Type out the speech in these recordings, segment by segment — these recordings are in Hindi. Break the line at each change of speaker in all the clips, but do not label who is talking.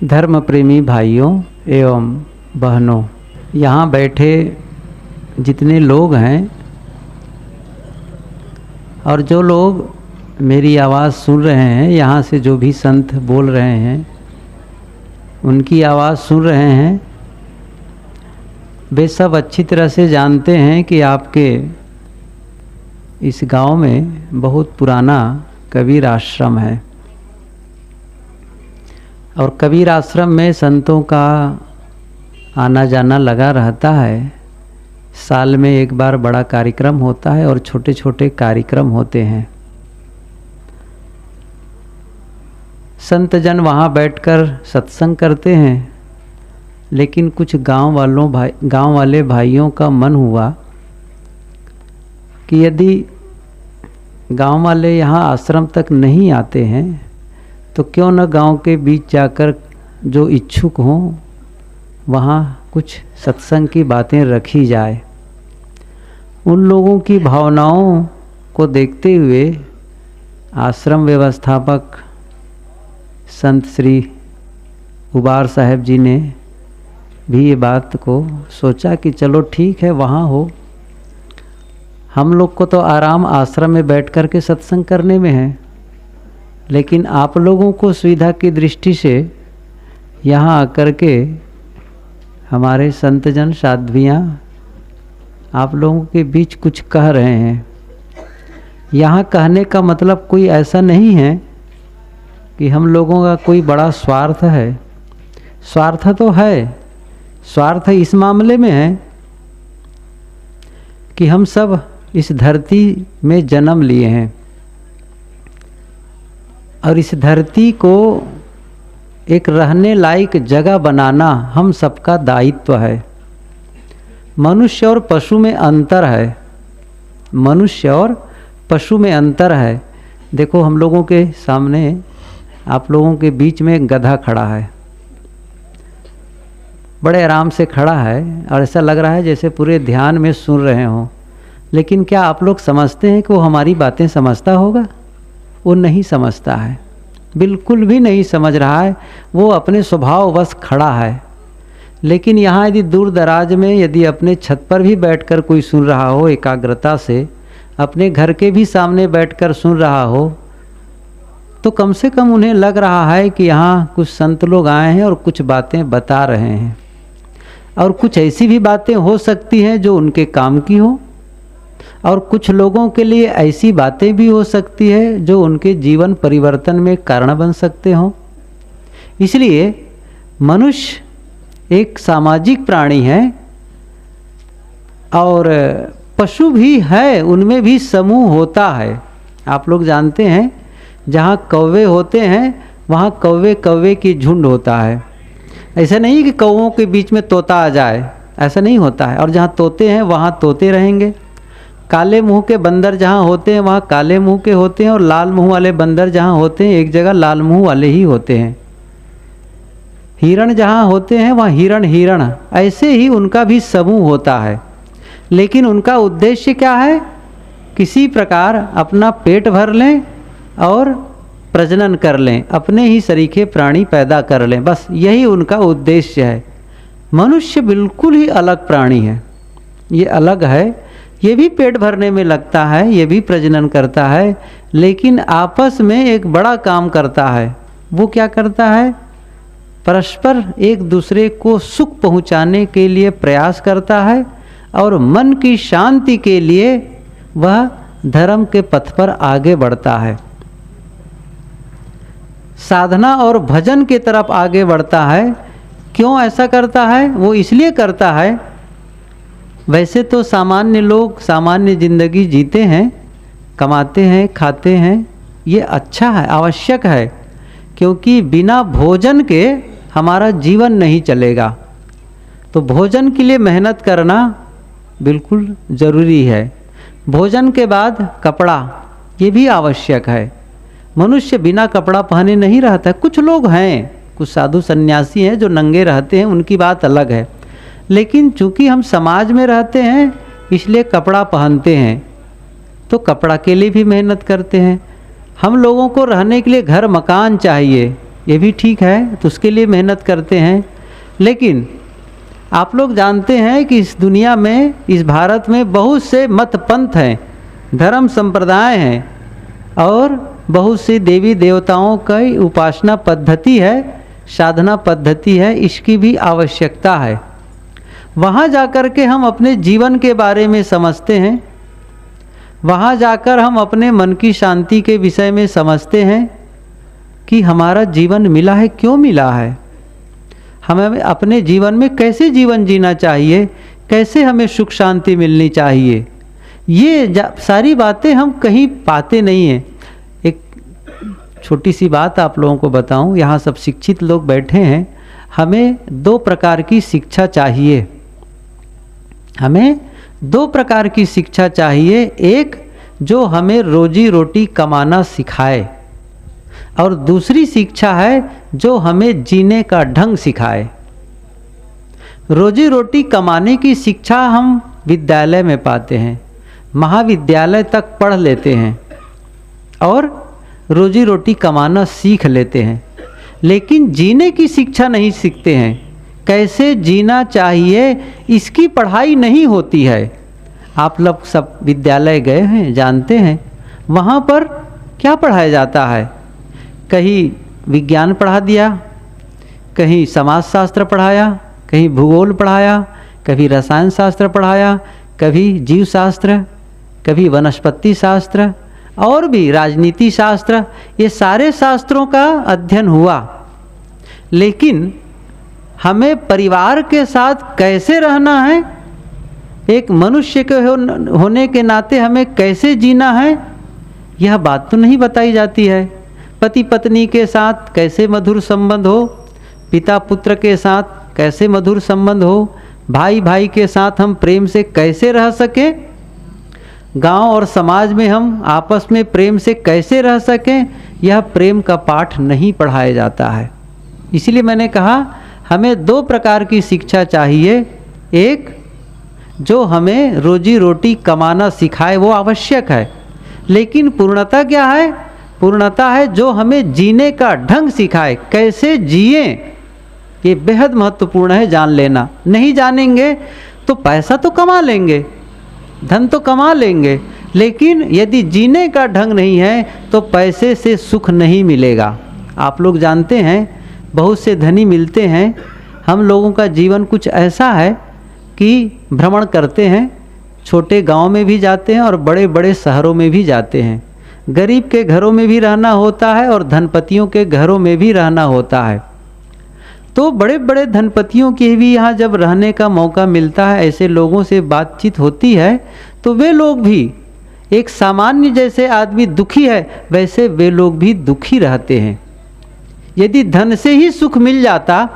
धर्म प्रेमी भाइयों एवं बहनों, यहाँ बैठे जितने लोग हैं और जो लोग मेरी आवाज़ सुन रहे हैं, यहाँ से जो भी संत बोल रहे हैं उनकी आवाज़ सुन रहे हैं, वे सब अच्छी तरह से जानते हैं कि आपके इस गांव में बहुत पुराना कबीर आश्रम है और कबीर आश्रम में संतों का आना जाना लगा रहता है। साल में एक बार बड़ा कार्यक्रम होता है और छोटे छोटे कार्यक्रम होते हैं। संत जन वहाँ बैठकर सत्संग करते हैं, लेकिन कुछ गांव वाले भाइयों का मन हुआ कि यदि गांव वाले यहाँ आश्रम तक नहीं आते हैं तो क्यों न गांव के बीच जाकर जो इच्छुक हों वहाँ कुछ सत्संग की बातें रखी जाए। उन लोगों की भावनाओं को देखते हुए आश्रम व्यवस्थापक संत श्री उबार साहब जी ने भी ये बात को सोचा कि चलो ठीक है, वहाँ हो। हम लोग को तो आराम आश्रम में बैठ कर के सत्संग करने में है, लेकिन आप लोगों को सुविधा की दृष्टि से यहाँ आकर के हमारे संतजन साध्वियाँ आप लोगों के बीच कुछ कह रहे हैं। यहाँ कहने का मतलब कोई ऐसा नहीं है कि हम लोगों का कोई बड़ा स्वार्थ है। स्वार्थ तो है, स्वार्थ इस मामले में है कि हम सब इस धरती में जन्म लिए हैं और इस धरती को एक रहने लायक जगह बनाना हम सबका दायित्व है। मनुष्य और पशु में अंतर है, मनुष्य और पशु में अंतर है। देखो, हम लोगों के सामने, आप लोगों के बीच में एक गधा खड़ा है, बड़े आराम से खड़ा है और ऐसा लग रहा है जैसे पूरे ध्यान में सुन रहे हों। लेकिन क्या आप लोग समझते हैं कि वो हमारी बातें समझता होगा? वो नहीं समझता है, बिल्कुल भी नहीं समझ रहा है। वो अपने स्वभाववश खड़ा है। लेकिन यहाँ यदि दूर दराज में यदि अपने छत पर भी बैठकर कोई सुन रहा हो एकाग्रता से, अपने घर के भी सामने बैठकर सुन रहा हो, तो कम से कम उन्हें लग रहा है कि यहाँ कुछ संत लोग आए हैं और कुछ बातें बता रहे हैं। और कुछ ऐसी भी बातें हो सकती हैं जो उनके काम की हो, और कुछ लोगों के लिए ऐसी बातें भी हो सकती है जो उनके जीवन परिवर्तन में कारण बन सकते हों। इसलिए मनुष्य एक सामाजिक प्राणी है और पशु भी है, उनमें भी समूह होता है। आप लोग जानते हैं, जहाँ कौवे होते हैं वहाँ कौवे कौवे की झुंड होता है। ऐसा नहीं कि कौवों के बीच में तोता आ जाए, ऐसा नहीं होता है। और जहाँ तोते हैं वहाँ तोते रहेंगे। काले मुंह के बंदर जहाँ होते हैं वहाँ काले मुंह के होते हैं, और लाल मुंह वाले बंदर जहाँ होते हैं एक जगह लाल मुंह वाले ही होते हैं। हिरण जहाँ होते हैं वहाँ हिरण ऐसे ही उनका भी समूह होता है। लेकिन उनका उद्देश्य क्या है? किसी प्रकार अपना पेट भर लें और प्रजनन कर लें, अपने ही सरीखे प्राणी पैदा कर लें, बस यही उनका उद्देश्य है। मनुष्य बिल्कुल ही अलग प्राणी है, ये अलग है। ये भी पेट भरने में लगता है, ये भी प्रजनन करता है, लेकिन आपस में एक बड़ा काम करता है। वो क्या करता है? परस्पर एक दूसरे को सुख पहुंचाने के लिए प्रयास करता है और मन की शांति के लिए वह धर्म के पथ पर आगे बढ़ता है, साधना और भजन की तरफ आगे बढ़ता है। क्यों ऐसा करता है? वो इसलिए करता है, वैसे तो सामान्य लोग सामान्य जिंदगी जीते हैं, कमाते हैं, खाते हैं, ये अच्छा है, आवश्यक है, क्योंकि बिना भोजन के हमारा जीवन नहीं चलेगा। तो भोजन के लिए मेहनत करना बिल्कुल ज़रूरी है। भोजन के बाद कपड़ा, ये भी आवश्यक है। मनुष्य बिना कपड़ा पहने नहीं रहता। कुछ लोग हैं, कुछ साधु सन्यासी हैं जो नंगे रहते हैं, उनकी बात अलग है। लेकिन चूंकि हम समाज में रहते हैं इसलिए कपड़ा पहनते हैं, तो कपड़ा के लिए भी मेहनत करते हैं। हम लोगों को रहने के लिए घर मकान चाहिए, ये भी ठीक है, तो उसके लिए मेहनत करते हैं। लेकिन आप लोग जानते हैं कि इस दुनिया में, इस भारत में बहुत से मत पंथ हैं, धर्म संप्रदाय हैं और बहुत सी देवी देवताओं की उपासना पद्धति है, साधना पद्धति है। इसकी भी आवश्यकता है। वहाँ जाकर के हम अपने जीवन के बारे में समझते हैं, वहाँ जाकर हम अपने मन की शांति के विषय में समझते हैं कि हमारा जीवन मिला है, क्यों मिला है, हमें अपने जीवन में कैसे जीवन जीना चाहिए, कैसे हमें सुख शांति मिलनी चाहिए। ये सारी बातें हम कहीं पाते नहीं हैं। एक छोटी सी बात आप लोगों को बताऊं, यहाँ सब शिक्षित लोग बैठे हैं। हमें 2 प्रकार की शिक्षा चाहिए, हमें 2 प्रकार की शिक्षा चाहिए। एक जो हमें रोजी रोटी कमाना सिखाए, और दूसरी शिक्षा है जो हमें जीने का ढंग सिखाए। रोजी रोटी कमाने की शिक्षा हम विद्यालय में पाते हैं, महाविद्यालय तक पढ़ लेते हैं और रोजी रोटी कमाना सीख लेते हैं, लेकिन जीने की शिक्षा नहीं सीखते हैं। कैसे जीना चाहिए इसकी पढ़ाई नहीं होती है। आप लोग सब विद्यालय गए हैं, जानते हैं वहाँ पर क्या पढ़ाया जाता है। कहीं विज्ञान पढ़ा दिया, कहीं समाजशास्त्र पढ़ाया, कहीं भूगोल पढ़ाया, कभी रसायन शास्त्र पढ़ाया, कभी जीव शास्त्र, कभी वनस्पति शास्त्र और भी राजनीति शास्त्र। ये सारे शास्त्रों का अध्ययन हुआ, लेकिन हमें परिवार के साथ कैसे रहना है, एक मनुष्य के होने के नाते हमें कैसे जीना है, यह बात तो नहीं बताई जाती है। पति पत्नी के साथ कैसे मधुर संबंध हो, पिता पुत्र के साथ कैसे मधुर संबंध हो, भाई भाई के साथ हम प्रेम से कैसे रह सकें, गांव और समाज में हम आपस में प्रेम से कैसे रह सकें, यह प्रेम का पाठ नहीं पढ़ाया जाता है। इसलिए मैंने कहा हमें 2 प्रकार की शिक्षा चाहिए। एक जो हमें रोजी रोटी कमाना सिखाए, वो आवश्यक है, लेकिन पूर्णता क्या है, पूर्णता है जो हमें जीने का ढंग सिखाए, कैसे जिए। ये बेहद महत्वपूर्ण है जान लेना। नहीं जानेंगे तो पैसा तो कमा लेंगे, धन तो कमा लेंगे, लेकिन यदि जीने का ढंग नहीं है तो पैसे से सुख नहीं मिलेगा। आप लोग जानते हैं बहुत से धनी मिलते हैं, हम लोगों का जीवन कुछ ऐसा है कि भ्रमण करते हैं, छोटे गांव में भी जाते हैं और बड़े बड़े शहरों में भी जाते हैं। गरीब के घरों में भी रहना होता है और धनपतियों के घरों में भी रहना होता है। तो बड़े बड़े धनपतियों के भी यहाँ जब रहने का मौका मिलता है, ऐसे लोगों से बातचीत होती है, तो वे लोग भी एक सामान्य जैसे आदमी दुखी है वैसे वे लोग भी दुखी रहते हैं। यदि धन से ही सुख मिल जाता,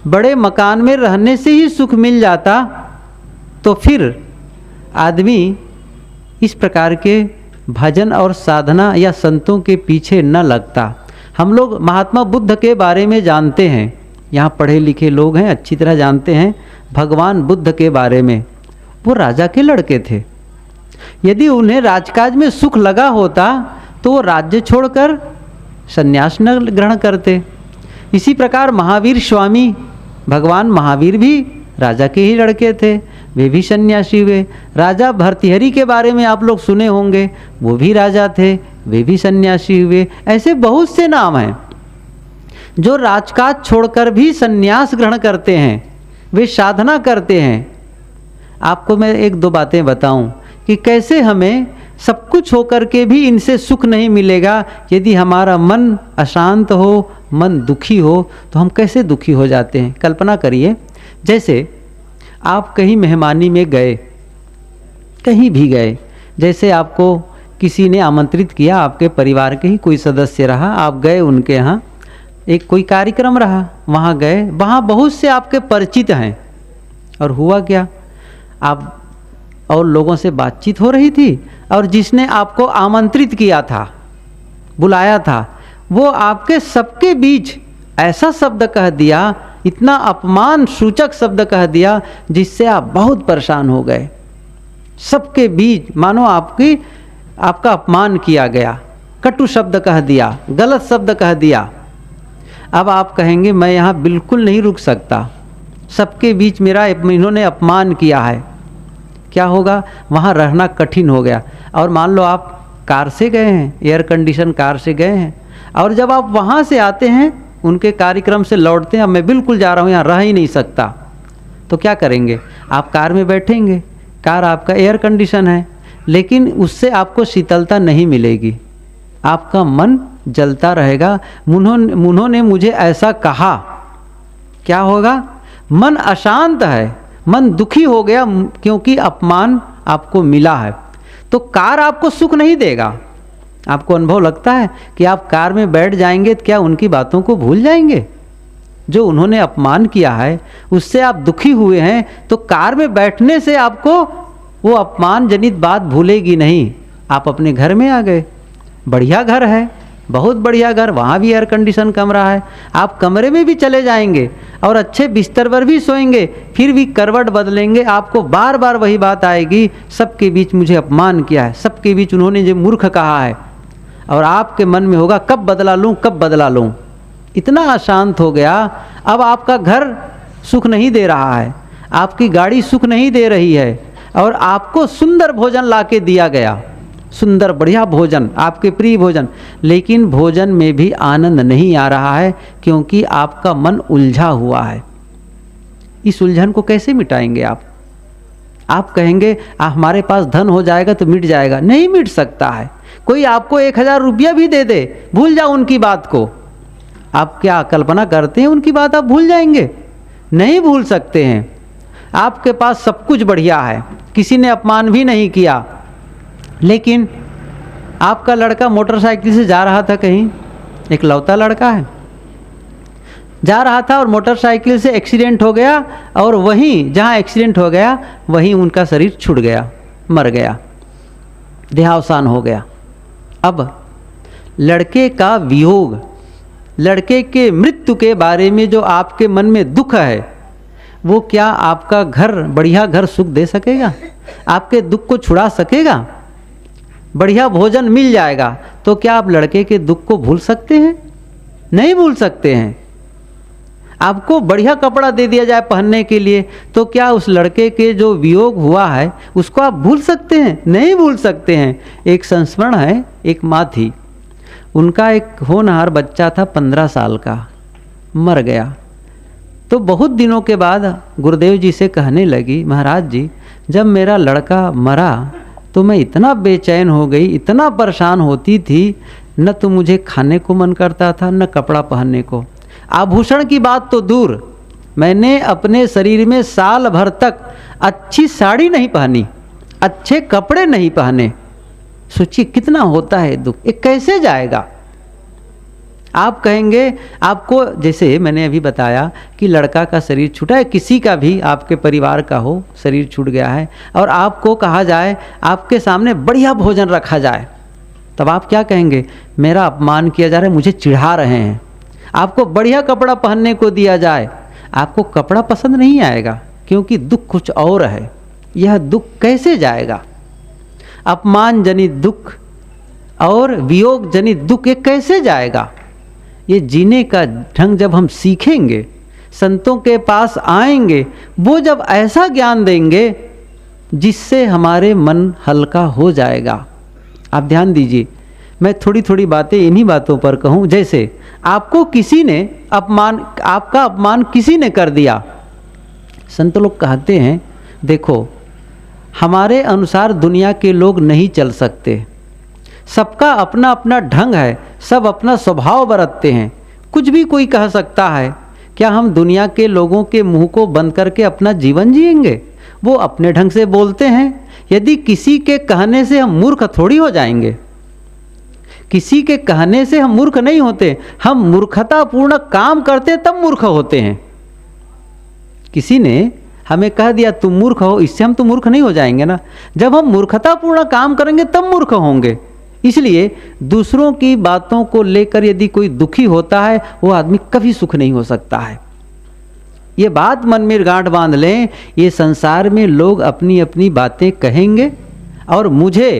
बड़े मकान में रहने से ही सुख मिल जाता, तो फिर आदमी इस प्रकार के भजन और साधना या संतों के पीछे न लगता। हम लोग महात्मा बुद्ध के बारे में जानते हैं, यहाँ पढ़े लिखे लोग हैं, अच्छी तरह जानते हैं भगवान बुद्ध के बारे में। वो राजा के लड़के थे। यदि उन्हें राजकाज में सुख लगा होता तो वो राज्य छोड़कर संन्यास न ग्रहण करते। इसी प्रकार महावीर स्वामी, भगवान महावीर भी राजा के ही लड़के थे, वे भी सन्यासी हुए। राजा भर्तृहरि के बारे में आप लोग सुने होंगे, वो भी राजा थे, वे भी सन्यासी हुए। ऐसे बहुत से नाम हैं जो राजकाज छोड़कर भी सन्यास ग्रहण करते हैं, वे साधना करते हैं। आपको मैं 1-2 बातें बताऊं कि कैसे हमें सब कुछ होकर के भी इनसे सुख नहीं मिलेगा। यदि हमारा मन अशांत हो, मन दुखी हो, तो हम कैसे दुखी हो जाते हैं। कल्पना करिए, जैसे आप कहीं मेहमानी में गए, कहीं भी गए, जैसे आपको किसी ने आमंत्रित किया, आपके परिवार के ही कोई सदस्य रहा, आप गए उनके यहाँ, एक कोई कार्यक्रम रहा, वहाँ गए, वहाँ बहुत से आपके परिचित हैं, और हुआ क्या, आप और लोगों से बातचीत हो रही थी, और जिसने आपको आमंत्रित किया था, बुलाया था, वो आपके सबके बीच ऐसा शब्द कह दिया, इतना अपमान सूचक शब्द कह दिया, जिससे आप बहुत परेशान हो गए। सबके बीच मानो आपका अपमान किया गया, कटु शब्द कह दिया, गलत शब्द कह दिया। अब आप कहेंगे मैं यहाँ बिल्कुल नहीं रुक सकता, सबके बीच मेरा इन्होंने अपमान किया है, क्या होगा? वहाँ रहना कठिन हो गया। और मान लो आप कार से गए हैं, एयर कंडीशन कार से गए हैं, और जब आप वहाँ से आते हैं, उनके कार्यक्रम से लौटते हैं, अब मैं बिल्कुल जा रहा हूँ, यहाँ रह ही नहीं सकता, तो क्या करेंगे? आप कार में बैठेंगे, कार आपका एयर कंडीशन है, लेकिन उससे आपको शीतलता नहीं मिलेगी, आपका मन जलता रहेगा। उन्होंने मुझे ऐसा कहा, क्या होगा? मन अशांत है, मन दुखी हो गया, क्योंकि अपमान आपको मिला है। तो कार आपको सुख नहीं देगा। आपको अनुभव लगता है कि आप कार में बैठ जाएंगे तो क्या उनकी बातों को भूल जाएंगे? जो उन्होंने अपमान किया है उससे आप दुखी हुए हैं, तो कार में बैठने से आपको वो अपमान जनित बात भूलेगी नहीं। आप अपने घर में आ गए, बढ़िया घर है, बहुत बढ़िया घर, वहाँ भी एयर कंडीशन कमरा है, आप कमरे में भी चले जाएंगे और अच्छे बिस्तर पर भी सोएंगे, फिर भी करवट बदलेंगे, आपको बार बार वही बात आएगी, सबके बीच मुझे अपमान किया है, सबके बीच उन्होंने जो मूर्ख कहा है, और आपके मन में होगा कब बदला लूँ, कब बदला लूँ। इतना अशांत हो गया। अब आपका घर सुख नहीं दे रहा है, आपकी गाड़ी सुख नहीं दे रही है, और आपको सुंदर भोजन लाके दिया गया, सुंदर बढ़िया भोजन, आपके प्रिय भोजन, लेकिन भोजन में भी आनंद नहीं आ रहा है, क्योंकि आपका मन उलझा हुआ है। इस उलझन को कैसे मिटाएंगे आप? आप कहेंगे हमारे पास धन हो जाएगा तो मिट जाएगा, नहीं मिट सकता है। कोई आपको 1000 रुपया भी दे दे, भूल जाओ उनकी बात को। आप क्या कल्पना करते हैं उनकी बात आप भूल जाएंगे? नहीं भूल सकते हैं। आपके पास सब कुछ बढ़िया है, किसी ने अपमान भी नहीं किया, लेकिन आपका लड़का मोटरसाइकिल से जा रहा था कहीं, एक लौता लड़का है, जा रहा था और मोटरसाइकिल से एक्सीडेंट हो गया, और वहीं जहाँ एक्सीडेंट हो गया वहीं उनका शरीर छूट गया, मर गया, देहावसान हो गया। अब लड़के का वियोग, लड़के के मृत्यु के बारे में जो आपके मन में दुख है, वो क्या आपका घर, बढ़िया घर सुख दे सकेगा? आपके दुख को छुड़ा सकेगा? बढ़िया भोजन मिल जाएगा तो क्या आप लड़के के दुख को भूल सकते हैं? नहीं भूल सकते हैं। आपको बढ़िया कपड़ा दे दिया जाए पहनने के लिए, तो क्या उस लड़के के जो वियोग हुआ है उसको आप भूल सकते हैं? नहीं भूल सकते हैं। एक संस्मरण है, एक माँ थी, उनका एक होनहार बच्चा था 15 साल का, मर गया। तो बहुत दिनों के बाद गुरुदेव जी से कहने लगी, महाराज जी जब मेरा लड़का मरा तो मैं इतना बेचैन हो गई, इतना परेशान होती थी, न तो मुझे खाने को मन करता था न कपड़ा पहनने को। आभूषण की बात तो दूर, मैंने अपने शरीर में साल भर तक अच्छी साड़ी नहीं पहनी, अच्छे कपड़े नहीं पहने। सोचिए कितना होता है दुख, ये कैसे जाएगा? आप कहेंगे, आपको जैसे मैंने अभी बताया कि लड़का का शरीर छूटा है, किसी का भी आपके परिवार का हो शरीर छूट गया है, और आपको कहा जाए, आपके सामने बढ़िया भोजन रखा जाए, तब आप क्या कहेंगे? मेरा अपमान किया जा रहा है, मुझे चिढ़ा रहे हैं। आपको बढ़िया कपड़ा पहनने को दिया जाए, आपको कपड़ा पसंद नहीं आएगा, क्योंकि दुख कुछ और है। यह दुख कैसे जाएगा? अपमान जनित दुख और वियोग जनित दुख, ये कैसे जाएगा? ये जीने का ढंग जब हम सीखेंगे, संतों के पास आएंगे, वो जब ऐसा ज्ञान देंगे जिससे हमारे मन हल्का हो जाएगा। आप ध्यान दीजिए, मैं थोड़ी थोड़ी बातें इन्हीं बातों पर कहूँ। जैसे आपको किसी ने आपका अपमान किसी ने कर दिया, संत लोग कहते हैं देखो हमारे अनुसार दुनिया के लोग नहीं चल सकते, सबका अपना अपना ढंग है, सब अपना स्वभाव बरतते हैं। कुछ भी कोई कह सकता है, क्या हम दुनिया के लोगों के मुंह को बंद करके अपना जीवन जिएंगे? वो अपने ढंग से बोलते हैं। यदि किसी के कहने से हम मूर्ख थोड़ी हो जाएंगे, किसी के कहने से हम मूर्ख नहीं होते, हम मूर्खतापूर्ण काम करते तब मूर्ख होते हैं। किसी ने हमें कह दिया तुम मूर्ख हो, इससे हम तो मूर्ख नहीं हो जाएंगे ना। जब हम मूर्खतापूर्ण काम करेंगे तब मूर्ख होंगे। इसलिए दूसरों की बातों को लेकर यदि कोई दुखी होता है, वो आदमी कभी सुख नहीं हो सकता है। ये बात मन में गांठ बांध लें, ये संसार में लोग अपनी अपनी बातें कहेंगे, और मुझे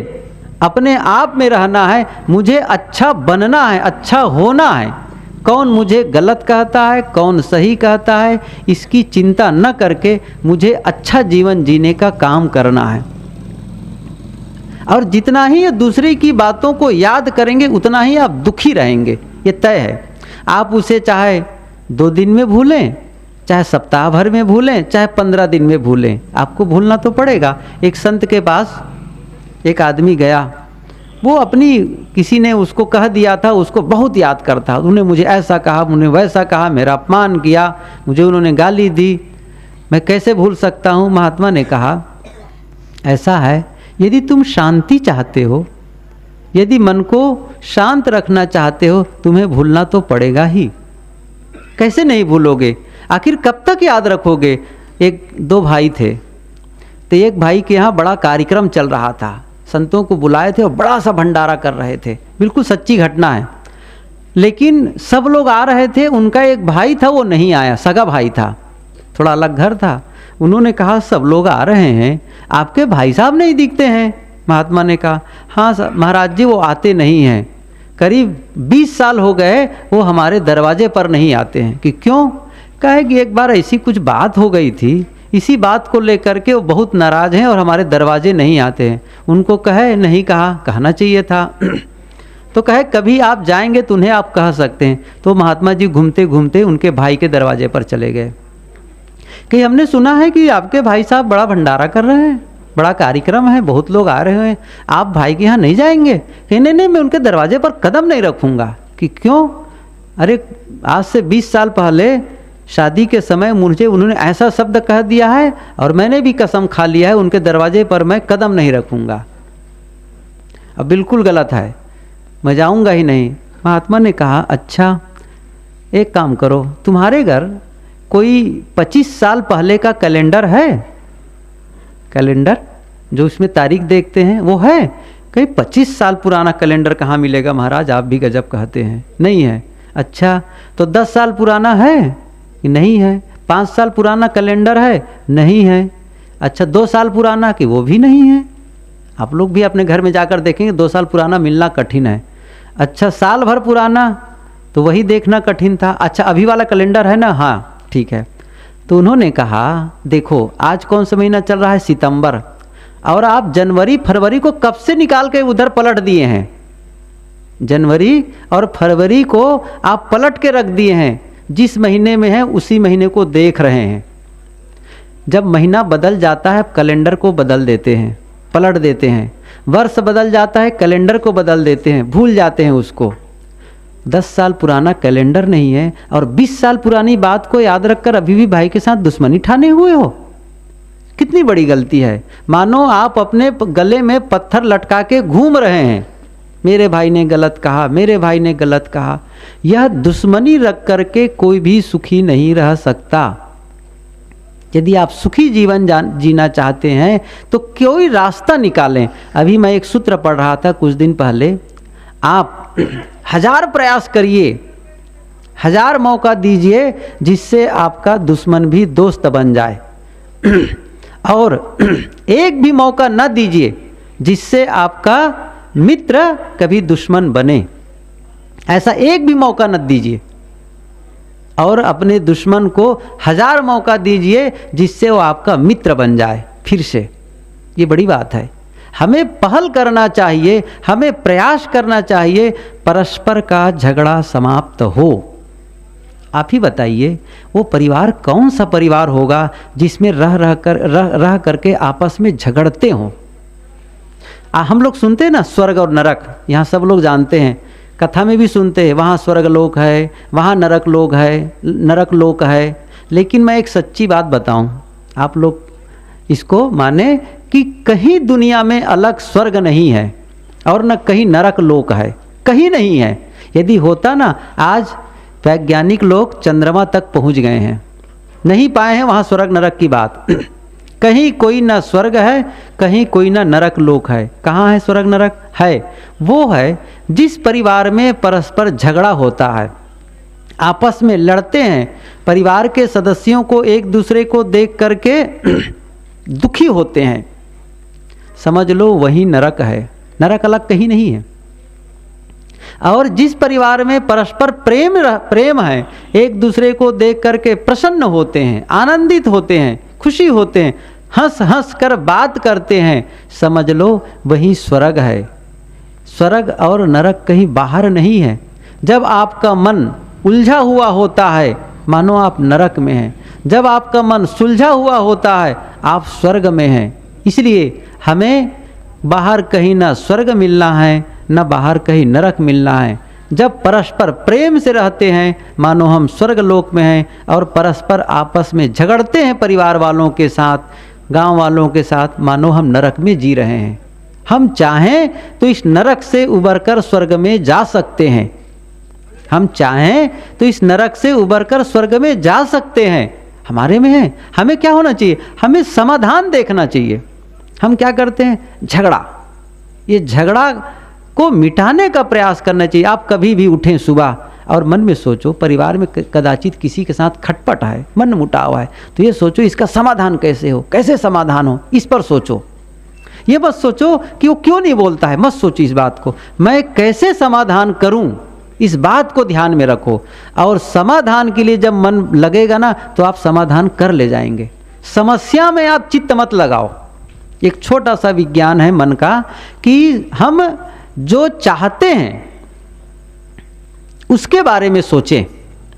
अपने आप में रहना है, मुझे अच्छा बनना है, अच्छा होना है, कौन मुझे गलत कहता है, कौन सही कहता है, इसकी चिंता न करके मुझे अच्छा जीवन जीने का काम करना है। और जितना ही ये दूसरे की बातों को याद करेंगे उतना ही आप दुखी रहेंगे, ये तय है। आप उसे चाहे 2 दिन में भूलें, चाहे सप्ताह भर में भूलें, चाहे 15 दिन में भूलें, आपको भूलना तो पड़ेगा। एक संत के पास एक आदमी गया, वो अपनी किसी ने उसको कह दिया था, उसको बहुत याद करता, उन्होंने मुझे ऐसा कहा, उन्होंने वैसा कहा, मेरा अपमान किया, मुझे उन्होंने गाली दी, मैं कैसे भूल सकता हूँ। महात्मा ने कहा ऐसा है, यदि तुम शांति चाहते हो, यदि मन को शांत रखना चाहते हो, तुम्हें भूलना तो पड़ेगा ही। कैसे नहीं भूलोगे, आखिर कब तक याद रखोगे। 1-2 भाई थे, तो एक भाई के यहाँ बड़ा कार्यक्रम चल रहा था, संतों को बुलाए थे और बड़ा सा भंडारा कर रहे थे, बिल्कुल सच्ची घटना है। लेकिन सब लोग आ रहे थे, उनका एक भाई था वो नहीं आया, सगा भाई था, थोड़ा अलग घर था। उन्होंने कहा सब लोग आ रहे हैं, आपके भाई साहब नहीं दिखते हैं। महात्मा ने कहा हाँ महाराज जी, वो आते नहीं हैं, करीब 20 साल हो गए वो हमारे दरवाजे पर नहीं आते हैं। कि क्यों? कहे कि एक बार ऐसी कुछ बात हो गई थी, इसी बात को लेकर के वो बहुत नाराज़ हैं और हमारे दरवाजे नहीं आते हैं। उनको कहे नहीं कहा, कहना चाहिए था। तो कहे कभी आप जाएंगे तो उन्हें आप कह सकते हैं। तो महात्मा जी घूमते घूमते उनके भाई के दरवाजे पर चले गए कि हमने सुना है कि आपके भाई साहब बड़ा भंडारा कर रहे हैं, बड़ा कार्यक्रम है, बहुत लोग आ रहे हैं, आप भाई के यहाँ नहीं जाएंगे? कि नहीं नहीं, मैं उनके दरवाजे पर कदम नहीं रखूँगा। कि क्यों? अरे आज से 20 साल पहले शादी के समय मुझे उन्होंने ऐसा शब्द कह दिया है और मैंने भी कसम खा लिया है उनके दरवाजे पर मैं कदम नहीं रखूँगा। अब बिल्कुल गलत है, मैं जाऊँगा ही नहीं। महात्मा ने कहा अच्छा एक काम करो, तुम्हारे घर कोई 25 साल पहले का कैलेंडर है? कैलेंडर जो उसमें तारीख देखते हैं वो है? कहीं 25 साल पुराना कैलेंडर कहाँ मिलेगा महाराज, आप भी गजब कहते हैं। नहीं है? अच्छा तो 10 साल पुराना है? नहीं है। 5 साल पुराना कैलेंडर है? नहीं है। अच्छा 2 साल पुराना? कि वो भी नहीं है। आप लोग भी अपने घर में जाकर देखेंगे 2 साल पुराना मिलना कठिन है। अच्छा साल भर पुराना? तो वही देखना कठिन था। अच्छा अभी वाला कैलेंडर है ना? हाँ ठीक है। तो उन्होंने कहा देखो आज कौन सा महीना चल रहा है? सितंबर। और आप जनवरी फरवरी को कब से निकाल के उधर पलट दिए हैं? जनवरी और फरवरी को आप पलट के रख दिए हैं, जिस महीने में है उसी महीने को देख रहे हैं। जब महीना बदल जाता है कैलेंडर को बदल देते हैं, पलट देते हैं। वर्ष बदल जाता है कैलेंडर को बदल देते हैं, भूल जाते हैं उसको। 10 साल पुराना कैलेंडर नहीं है और 20 साल पुरानी बात को याद रखकर अभी भी भाई के साथ दुश्मनी ठाने हुए हो। कितनी बड़ी गलती है। मानो आप अपने गले में पत्थर लटका के घूम रहे हैं, मेरे भाई ने गलत कहा, मेरे भाई ने गलत कहा। यह दुश्मनी रख करके कोई भी सुखी नहीं रह सकता। यदि आप सुखी जीवन जीना चाहते हैं तो कोई रास्ता निकालें। अभी मैं एक सूत्र पढ़ रहा था कुछ दिन पहले, आप 1000 प्रयास करिए, 1000 मौका दीजिए जिससे आपका दुश्मन भी दोस्त बन जाए और एक भी मौका न दीजिए जिससे आपका मित्र कभी दुश्मन बने। ऐसा एक भी मौका न दीजिए और अपने दुश्मन को 1000 मौका दीजिए जिससे वो आपका मित्र बन जाए फिर से। ये बड़ी बात है। हमें पहल करना चाहिए, हमें प्रयास करना चाहिए, परस्पर का झगड़ा समाप्त हो। आप ही बताइए वो परिवार कौन सा परिवार होगा जिसमें रह करके आपस में झगड़ते हों। हम लोग सुनते हैं ना स्वर्ग और नरक, यहाँ सब लोग जानते हैं, कथा में भी सुनते हैं, वहाँ स्वर्ग लोक है, वहाँ नरक लोक है, नरक लोक है। लेकिन मैं एक सच्ची बात बताऊँ, आप लोग इसको माने कि कहीं दुनिया में अलग स्वर्ग नहीं है और न कहीं नरक लोक है, कहीं नहीं है। यदि होता ना, आज वैज्ञानिक लोग चंद्रमा तक पहुंच गए हैं, नहीं पाए हैं वहाँ स्वर्ग नरक की बात। कहीं कोई ना स्वर्ग है, कहीं कोई ना नरक लोक है। कहाँ है स्वर्ग नरक? है वो है जिस परिवार में परस्पर झगड़ा होता है, आपस में लड़ते हैं, परिवार के सदस्यों को एक दूसरे को देख करके दुखी होते हैं, समझ लो वही नरक है। नरक अलग कहीं नहीं है। और जिस परिवार में परस्पर प्रेम है, एक दूसरे को देख करके प्रसन्न होते हैं, आनंदित होते हैं, खुशी होते हैं, हंस हंस कर बात करते हैं, समझ लो वही स्वर्ग है। स्वर्ग और नरक कहीं बाहर नहीं है। जब आपका मन उलझा हुआ होता है मानो आप नरक में हैं, जब आपका मन सुलझा हुआ होता है आप स्वर्ग में हैं। इसलिए हमें बाहर कहीं ना स्वर्ग मिलना है, न बाहर कहीं नरक मिलना है। जब परस्पर प्रेम से रहते हैं मानो हम स्वर्ग लोक में हैं, और परस्पर आपस में झगड़ते हैं परिवार वालों के साथ, गांव वालों के साथ, मानो हम नरक में जी रहे हैं। हम चाहें तो इस नरक से उबरकर स्वर्ग में जा सकते हैं, हम चाहें तो इस नरक से उबरकर स्वर्ग में जा सकते हैं, हमारे में है। हमें क्या होना चाहिए? हमें समाधान देखना चाहिए। हम क्या करते हैं? झगड़ा। ये झगड़ा को मिटाने का प्रयास करना चाहिए। आप कभी भी उठें सुबह और मन में सोचो, परिवार में कदाचित किसी के साथ खटपट है, मन मुटाव है, तो ये सोचो इसका समाधान कैसे हो, कैसे समाधान हो, इस पर सोचो। ये मत सोचो कि वो क्यों नहीं बोलता है, मत सोचो इस बात को, मैं कैसे समाधान करूं, इस बात को ध्यान में रखो। और समाधान के लिए जब मन लगेगा ना तो आप समाधान कर ले जाएंगे। समस्या में आप चित्त मत लगाओ। एक छोटा सा विज्ञान है मन का कि हम जो चाहते हैं उसके बारे में सोचें।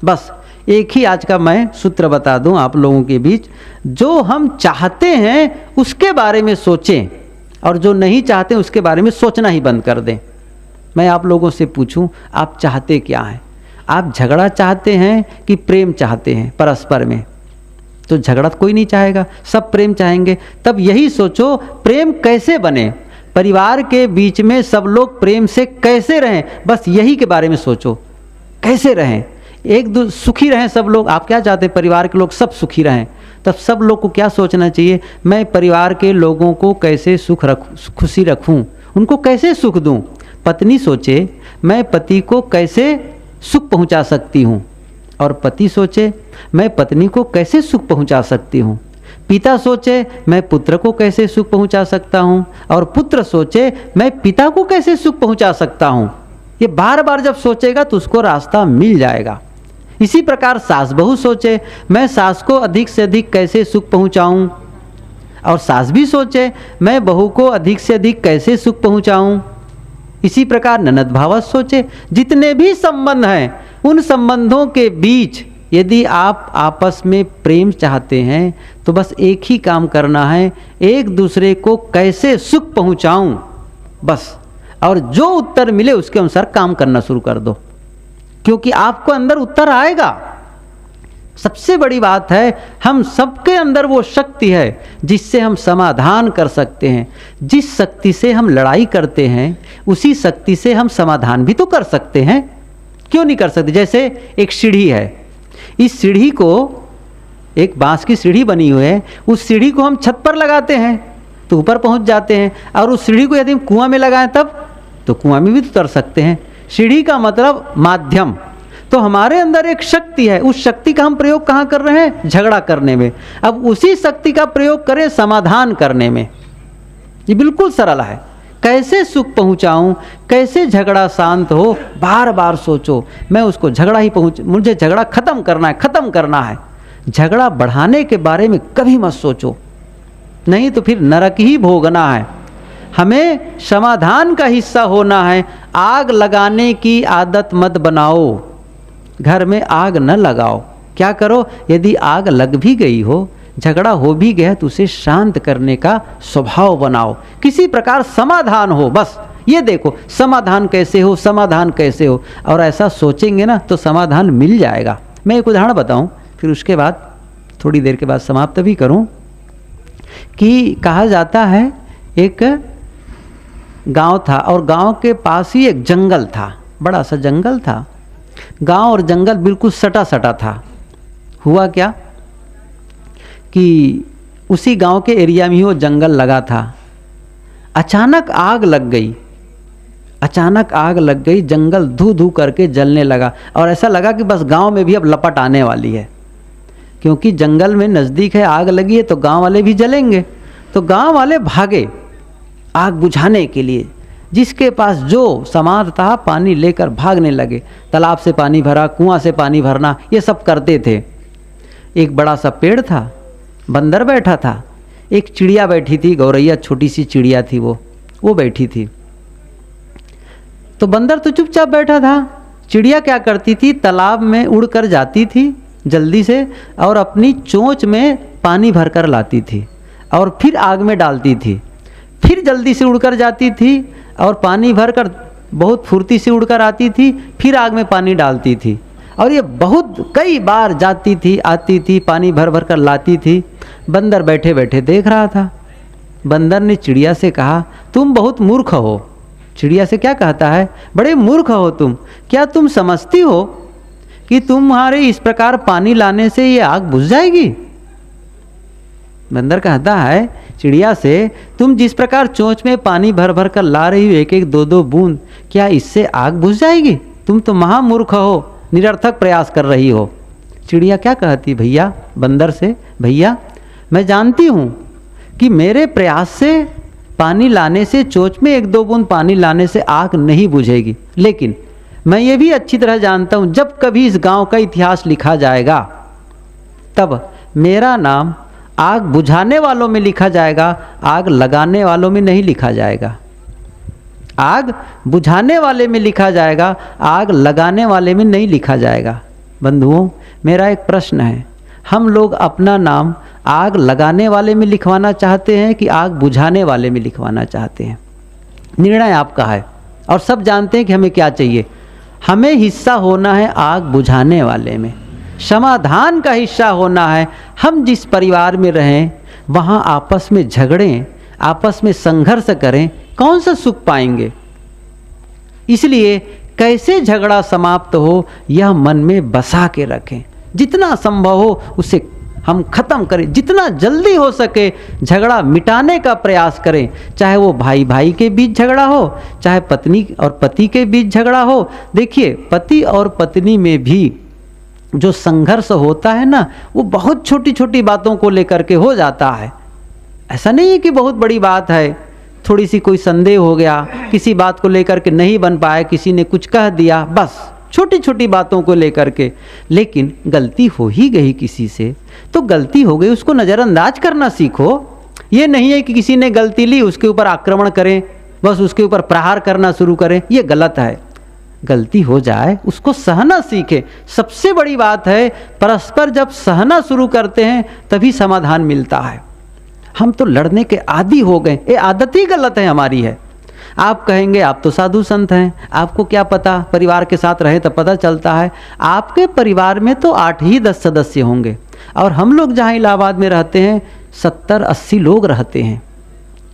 बस एक ही आज का मैं सूत्र बता दूं आप लोगों के बीच, जो हम चाहते हैं उसके बारे में सोचें, और जो नहीं चाहते उसके बारे में सोचना ही बंद कर दें। मैं आप लोगों से पूछूं, आप चाहते क्या हैं? आप झगड़ा चाहते हैं कि प्रेम चाहते हैं परस्पर में? तो झगड़ा तो कोई नहीं चाहेगा, सब प्रेम चाहेंगे। तब यही सोचो प्रेम कैसे बने, परिवार के बीच में सब लोग प्रेम से कैसे रहें, बस यही के बारे में सोचो। कैसे रहें, एक दूसरे सुखी रहें सब लोग। आप क्या चाहते हैं? परिवार के लोग सब सुखी रहें। तब सब लोग को क्या सोचना चाहिए? मैं परिवार के लोगों को कैसे खुशी रखूं, उनको कैसे सुख दूं। पत्नी सोचे मैं पति को कैसे सुख पहुंचा सकती हूं, और पति सोचे मैं पत्नी को कैसे सुख पहुंचा सकती हूं। पिता सोचे मैं पुत्र को कैसे सुख पहुंचा सकता हूं, और पुत्र सोचे मैं पिता को कैसे सुख पहुंचा सकता हूं। ये बार बार जब सोचेगा तो उसको रास्ता मिल जाएगा। इसी प्रकार सास बहू सोचे मैं सास को अधिक से अधिक कैसे सुख पहुंचाऊं, और सास भी सोचे मैं बहू को अधिक से अधिक कैसे सुख पहुंचाऊं। इसी प्रकार ननद भावस सोचे। जितने भी संबंध हैं उन संबंधों के बीच यदि आप आपस में प्रेम चाहते हैं तो बस एक ही काम करना है, एक दूसरे को कैसे सुख पहुंचाऊं, बस। और जो उत्तर मिले उसके अनुसार काम करना शुरू कर दो, क्योंकि आपको अंदर उत्तर आएगा। सबसे बड़ी बात है हम सबके अंदर वो शक्ति है जिससे हम समाधान कर सकते हैं। जिस शक्ति से हम लड़ाई करते हैं उसी शक्ति से हम समाधान भी तो कर सकते हैं, क्यों नहीं कर सकते? जैसे एक सीढ़ी है, इस सीढ़ी को, एक बांस की सीढ़ी बनी हुई है, उस सीढ़ी को हम छत पर लगाते हैं तो ऊपर पहुंच जाते हैं, और उस सीढ़ी को यदि हम कुआं में लगाएं तब तो कुआं में भी तो उतर सकते हैं। सीढ़ी का मतलब माध्यम। तो हमारे अंदर एक शक्ति है, उस शक्ति का हम प्रयोग कहाँ कर रहे हैं? झगड़ा करने में। अब उसी शक्ति का प्रयोग करें समाधान करने में। ये बिल्कुल सरल है। कैसे सुख पहुंचाऊं, कैसे झगड़ा शांत हो, बार बार सोचो। मैं उसको झगड़ा ही मुझे झगड़ा खत्म करना है, खत्म करना है। झगड़ा बढ़ाने के बारे में कभी मत सोचो, नहीं तो फिर नरक ही भोगना है। हमें समाधान का हिस्सा होना है। आग लगाने की आदत मत बनाओ, घर में आग न लगाओ। क्या करो, यदि आग लग भी गई हो, झगड़ा हो भी गया तो उसे शांत करने का स्वभाव बनाओ। किसी प्रकार समाधान हो, बस ये देखो समाधान कैसे हो, समाधान कैसे हो। और ऐसा सोचेंगे ना तो समाधान मिल जाएगा। मैं एक उदाहरण बताऊं, फिर उसके बाद थोड़ी देर के बाद समाप्त भी करूं। कि कहा जाता है एक गांव था और गांव के पास ही एक जंगल था, बड़ा सा जंगल था। गांव और जंगल बिल्कुल सटा सटा था। हुआ क्या कि उसी गांव के एरिया में ही वो जंगल लगा था। अचानक आग लग गई, अचानक आग लग गई, जंगल धू धू करके जलने लगा। और ऐसा लगा कि बस गांव में भी अब लपट आने वाली है, क्योंकि जंगल में नज़दीक है, आग लगी है तो गांव वाले भी जलेंगे। तो गांव वाले भागे आग बुझाने के लिए। जिसके पास जो सामान था पानी लेकर भागने लगे। तालाब से पानी भरा, कुआं से पानी भरना, ये सब करते थे। एक बड़ा सा पेड़ था, बंदर बैठा था, एक चिड़िया बैठी थी, गौरैया छोटी सी चिड़िया थी, वो बैठी थी। तो बंदर तो चुपचाप बैठा था। चिड़िया क्या करती थी, तालाब में उड़कर जाती थी जल्दी से और अपनी चोंच में पानी भरकर लाती थी और फिर आग में डालती थी। फिर जल्दी से उड़कर जाती थी और पानी भरकर बहुत फुर्ती से उड़कर आती थी, फिर आग में पानी डालती थी। और ये बहुत कई बार जाती थी, आती थी, पानी भर भर कर लाती थी। बंदर बैठे बैठे देख रहा था। बंदर ने चिड़िया से कहा, तुम बहुत मूर्ख हो। चिड़िया से क्या कहता है, बड़े मूर्ख हो तुम, क्या तुम समझती हो कि तुम्हारे इस प्रकार पानी लाने से ये आग बुझ जाएगी? बंदर कहता है चिड़िया से, तुम जिस प्रकार चोंच में पानी भर भर कर ला रही हो एक एक दो दो बूंद, क्या इससे आग बुझ जाएगी? तुम तो महामूर्ख हो, निरर्थक प्रयास कर रही हो। चिड़िया क्या कहती भैया बंदर से, भैया मैं जानती हूँ कि मेरे प्रयास से पानी लाने से, चोंच में एक दो बूंद पानी लाने से आग नहीं बुझेगी, लेकिन मैं ये भी अच्छी तरह जानता हूँ जब कभी इस गांव का इतिहास लिखा जाएगा तब मेरा नाम आग बुझाने वालों में लिखा जाएगा, आग लगाने वालों में नहीं लिखा जाएगा। आग बुझाने वाले में लिखा जाएगा, आग लगाने वाले में नहीं लिखा जाएगा। बंधुओं, मेरा एक प्रश्न है, हम लोग अपना नाम आग लगाने वाले में लिखवाना चाहते हैं कि आग बुझाने वाले में लिखवाना चाहते हैं? निर्णय आपका है। और सब जानते हैं कि हमें क्या चाहिए, हमें हिस्सा होना है आग बुझाने वाले में, समाधान का हिस्सा होना है। हम जिस परिवार में रहें वहाँ आपस में झगड़ें, आपस में संघर्ष करें, कौन सा सुख पाएंगे? इसलिए कैसे झगड़ा समाप्त हो यह मन में बसा के रखें, जितना संभव हो उसे हम खत्म करें, जितना जल्दी हो सके झगड़ा मिटाने का प्रयास करें। चाहे वो भाई भाई के बीच झगड़ा हो, चाहे पत्नी और पति के बीच झगड़ा हो। देखिए, पति और पत्नी में भी जो संघर्ष होता है ना, वो बहुत छोटी छोटी बातों को लेकर के हो जाता है। ऐसा नहीं है कि बहुत बड़ी बात है, थोड़ी सी कोई संदेह हो गया, किसी बात को लेकर के नहीं बन पाया, किसी ने कुछ कह दिया, बस छोटी छोटी बातों को लेकर के। लेकिन गलती हो ही गई किसी से तो गलती हो गई, उसको नज़रअंदाज करना सीखो। ये नहीं है कि किसी ने गलती ली उसके ऊपर आक्रमण करें, बस उसके ऊपर प्रहार करना शुरू करें, ये गलत है। गलती हो जाए उसको सहना सीखे। सबसे बड़ी बात है, परस्पर जब सहना शुरू करते हैं तभी समाधान मिलता है। हम तो लड़ने के आदी हो गए, ये आदत ही गलत है हमारी है। आप कहेंगे आप तो साधु संत हैं, आपको क्या पता, परिवार के साथ रहे तो पता चलता है। आपके परिवार में तो 8 ही 10 सदस्य होंगे और हम लोग जहाँ इलाहाबाद में रहते हैं 70-80 लोग रहते हैं।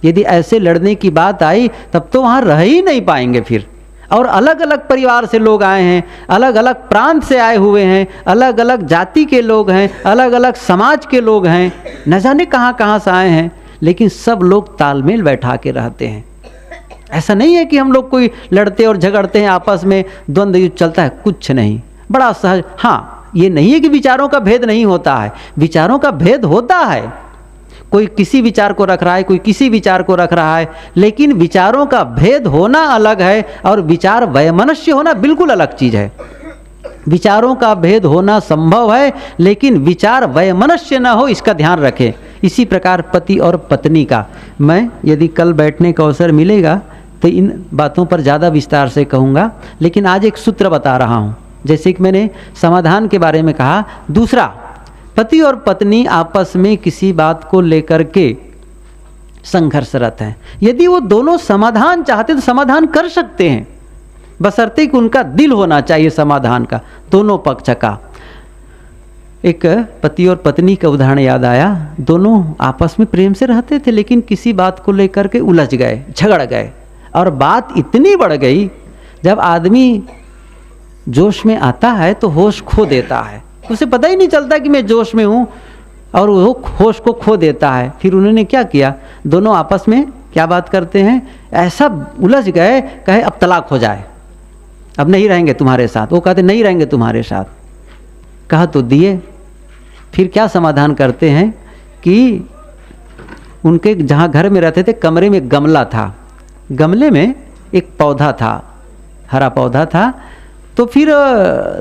यदि ऐसे लड़ने की बात आई तब तो वहाँ रह ही नहीं पाएंगे फिर। और अलग अलग परिवार से लोग आए हैं, अलग अलग प्रांत से आए हुए हैं, अलग अलग जाति के लोग हैं, अलग अलग समाज के लोग हैं, न जाने कहाँ कहाँ से आए हैं, लेकिन सब लोग तालमेल बैठा के रहते हैं। ऐसा नहीं है कि हम लोग कोई लड़ते और झगड़ते हैं, आपस में द्वंद्व युद्ध चलता है, कुछ नहीं, बड़ा सहज। हाँ, ये नहीं है कि विचारों का भेद नहीं होता है, विचारों का भेद होता है। कोई किसी विचार को रख रहा है, कोई किसी विचार को रख रहा है, लेकिन विचारों का भेद होना अलग है और विचार वैमनस्य होना बिल्कुल अलग चीज़ है। विचारों का भेद होना संभव है, लेकिन विचार वैमनस्य ना हो, इसका ध्यान रखें। इसी प्रकार पति और पत्नी का, मैं यदि कल बैठने का अवसर मिलेगा तो इन बातों पर ज़्यादा विस्तार से कहूँगा, लेकिन आज एक सूत्र बता रहा हूँ। जैसे कि मैंने समाधान के बारे में कहा, दूसरा, पति और पत्नी आपस में किसी बात को लेकर के संघर्षरत हैं, यदि वो दोनों समाधान चाहते तो समाधान कर सकते हैं, बशर्ते कि उनका दिल होना चाहिए समाधान का, दोनों पक्ष का। एक पति और पत्नी का उदाहरण याद आया। दोनों आपस में प्रेम से रहते थे, लेकिन किसी बात को लेकर के उलझ गए, झगड़ गए, और बात इतनी बढ़ गई, जब आदमी जोश में आता है तो होश खो देता है, उसे पता ही नहीं चलता कि मैं जोश में हूँ, और वो होश को खो देता है। फिर उन्होंने क्या किया, दोनों आपस में क्या बात करते हैं, ऐसा उलझ गए, कहे अब तलाक हो जाए, अब नहीं रहेंगे तुम्हारे साथ। वो कहते नहीं रहेंगे तुम्हारे साथ, कहा तो दिए। फिर क्या समाधान करते हैं कि उनके जहाँ घर में रहते थे, कमरे में गमला था, गमले में एक पौधा था, हरा पौधा था। तो फिर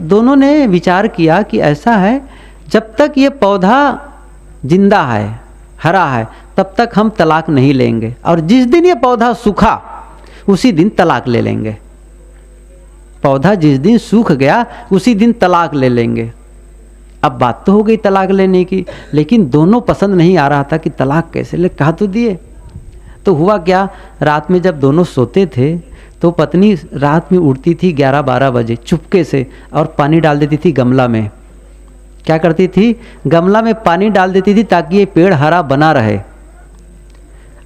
दोनों ने विचार किया कि ऐसा है, जब तक ये पौधा जिंदा है, हरा है, तब तक हम तलाक नहीं लेंगे, और जिस दिन ये पौधा सूखा उसी दिन तलाक ले लेंगे। पौधा जिस दिन सूख गया उसी दिन तलाक ले लेंगे। अब बात तो हो गई तलाक लेने की, लेकिन दोनों पसंद नहीं आ रहा था कि तलाक कैसे ले, कहा तो दिए। तो हुआ क्या, रात में जब दोनों सोते थे तो पत्नी रात में उठती थी 11-12 बजे चुपके से और पानी डाल देती थी गमला में। क्या करती थी, गमला में पानी डाल देती थी ताकि ये पेड़ हरा बना रहे।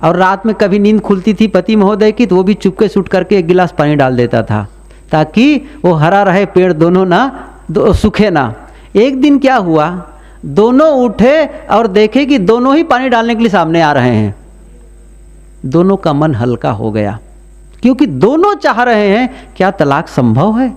और रात में कभी नींद खुलती थी पति महोदय की, तो वो भी चुपके से उठ करके एक गिलास पानी डाल देता था ताकि वो हरा रहे, पेड़ दोनों ना सूखे ना। एक दिन क्या हुआ, दोनों उठे और देखे कि दोनों ही पानी डालने के लिए सामने आ रहे हैं। दोनों का मन हल्का हो गया, क्योंकि दोनों चाह रहे हैं। क्या तलाक संभव है?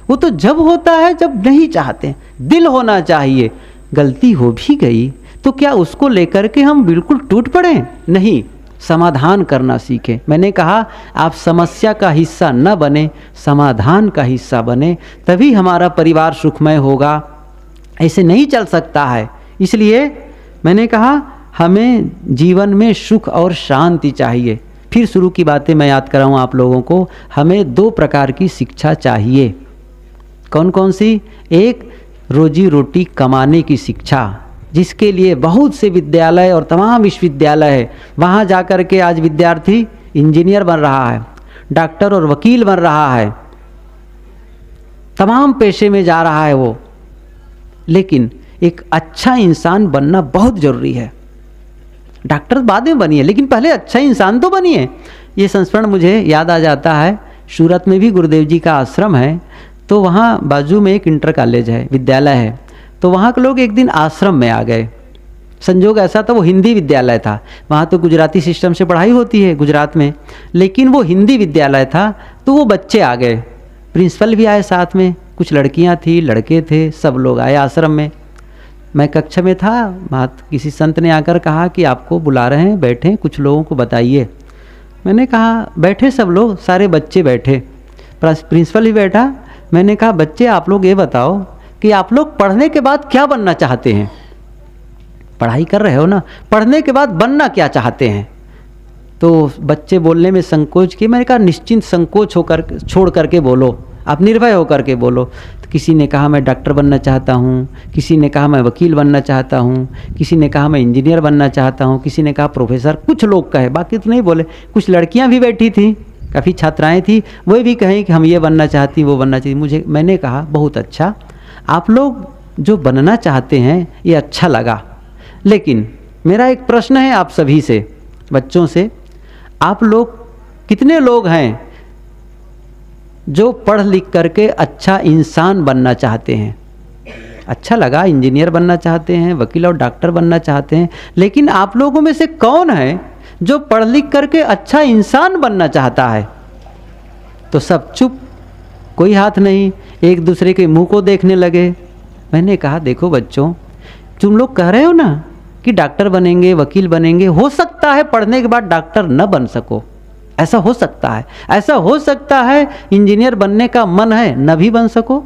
वो तो जब होता है जब नहीं चाहते, दिल होना चाहिए। गलती हो भी गई तो क्या उसको लेकर के हम बिल्कुल टूट पड़े? नहीं, समाधान करना सीखें। मैंने कहा आप समस्या का हिस्सा न बने, समाधान का हिस्सा बने, तभी हमारा परिवार सुखमय होगा। ऐसे नहीं चल सकता है। इसलिए मैंने कहा हमें जीवन में सुख और शांति चाहिए। फिर शुरू की बातें मैं याद कराऊं आप लोगों को। हमें 2 प्रकार की शिक्षा चाहिए। कौन कौन सी? एक रोजी रोटी कमाने की शिक्षा, जिसके लिए बहुत से विद्यालय और तमाम विश्वविद्यालय है। वहाँ जाकर के आज विद्यार्थी इंजीनियर बन रहा है, डॉक्टर और वकील बन रहा है, तमाम पेशे में जा रहा है वो। लेकिन एक अच्छा इंसान बनना बहुत ज़रूरी है। डॉक्टर बाद में बनिए, लेकिन पहले अच्छा इंसान तो बनिए। ये संस्मरण मुझे याद आ जाता है, सूरत में भी गुरुदेव जी का आश्रम है, तो वहाँ बाजू में एक इंटर कॉलेज है, विद्यालय है। तो वहाँ के लोग एक दिन आश्रम में आ गए। संजोग ऐसा था, वो हिंदी विद्यालय था। वहाँ तो गुजराती सिस्टम से पढ़ाई होती है गुजरात में, लेकिन वो हिंदी विद्यालय था। तो वो बच्चे आ गए, प्रिंसिपल भी आए साथ में, कुछ लड़कियाँ थी, लड़के थे, सब लोग आए आश्रम में। मैं कक्षा में था, किसी संत ने आकर कहा कि आपको बुला रहे हैं, बैठें, कुछ लोगों को बताइए। मैंने कहा बैठे सब लोग, सारे बच्चे बैठे, प्रिंसिपल भी बैठा। मैंने कहा बच्चे आप लोग ये बताओ कि आप लोग पढ़ने के बाद क्या बनना चाहते हैं? पढ़ाई कर रहे हो ना, पढ़ने के बाद बनना क्या चाहते हैं? तो बच्चे बोलने में संकोच किए। मैंने कहा निश्चिंत संकोच होकर छोड़ करके बोलो, आप निर्भय होकर के बोलो। तो किसी ने कहा मैं डॉक्टर बनना चाहता हूँ, किसी ने कहा मैं वकील बनना चाहता हूँ, किसी ने कहा मैं इंजीनियर बनना चाहता हूँ, किसी ने कहा प्रोफेसर, कुछ लोग कहे, बाकी तो नहीं बोले। कुछ लड़कियाँ भी बैठी थी, काफ़ी छात्राएँ थी, वो भी कहें कि हम ये बनना चाहती, वो बनना चाहिए। मैंने कहा बहुत अच्छा, आप लोग जो बनना चाहते हैं ये अच्छा लगा, लेकिन मेरा एक प्रश्न है आप सभी से, बच्चों से। आप लोग कितने लोग हैं जो पढ़ लिख करके अच्छा इंसान बनना चाहते हैं? अच्छा लगा, इंजीनियर बनना चाहते हैं, वकील और डॉक्टर बनना चाहते हैं, लेकिन आप लोगों में से कौन है जो पढ़ लिख करके अच्छा इंसान बनना चाहता है? तो सब चुप, कोई हाथ नहीं, एक दूसरे के मुंह को देखने लगे। मैंने कहा देखो बच्चों, तुम लोग कह रहे हो ना कि डॉक्टर बनेंगे, वकील बनेंगे, हो सकता है पढ़ने के बाद डॉक्टर न बन सको, ऐसा हो सकता है। ऐसा हो सकता है इंजीनियर बनने का मन है, न भी बन सको,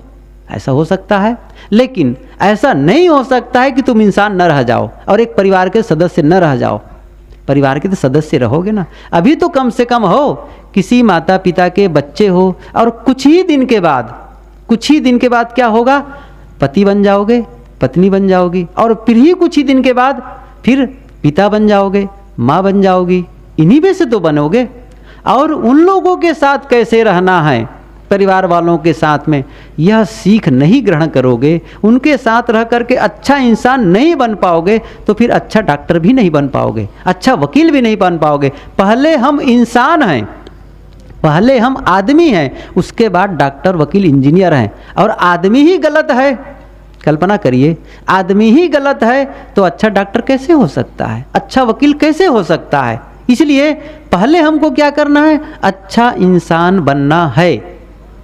ऐसा हो सकता है। लेकिन ऐसा नहीं हो सकता है कि तुम इंसान न रह जाओ और एक परिवार के सदस्य न रह जाओ। परिवार के तो सदस्य रहोगे ना, अभी तो कम से कम हो, किसी माता पिता के बच्चे हो, और कुछ ही दिन के बाद क्या होगा, पति बन जाओगे, पत्नी बन जाओगी, और फिर ही कुछ ही दिन के बाद फिर पिता बन जाओगे, माँ बन जाओगी, इन्हीं में से तो बनोगे। और उन लोगों के साथ कैसे रहना है, परिवार वालों के साथ में, यह सीख नहीं ग्रहण करोगे, उनके साथ रह करके अच्छा इंसान नहीं बन पाओगे, तो फिर अच्छा डॉक्टर भी नहीं बन पाओगे, अच्छा वकील भी नहीं बन पाओगे। पहले हम इंसान हैं, पहले हम आदमी हैं, उसके बाद डॉक्टर, वकील, इंजीनियर हैं। और आदमी ही गलत है, कल्पना करिए, आदमी ही गलत है तो अच्छा डॉक्टर कैसे हो सकता है, अच्छा वकील कैसे हो सकता है? इसलिए पहले हमको क्या करना है, अच्छा इंसान बनना है।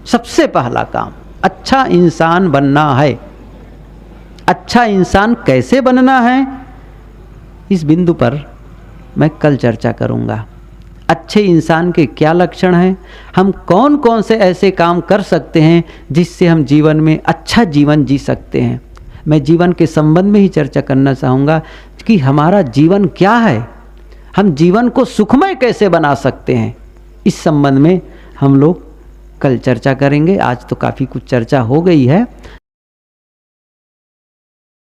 सबसे पहला काम अच्छा इंसान बनना है। अच्छा इंसान कैसे बनना है, इस बिंदु पर मैं कल चर्चा करूंगा। अच्छे इंसान के क्या लक्षण हैं, हम कौन कौन से ऐसे काम कर सकते हैं जिससे हम जीवन में अच्छा जीवन जी सकते हैं। मैं जीवन के संबंध में ही चर्चा करना चाहूँगा कि हमारा जीवन क्या है, हम जीवन को सुखमय कैसे बना सकते हैं। इस संबंध में हम लोग कल चर्चा करेंगे। आज तो काफ़ी कुछ चर्चा हो गई है।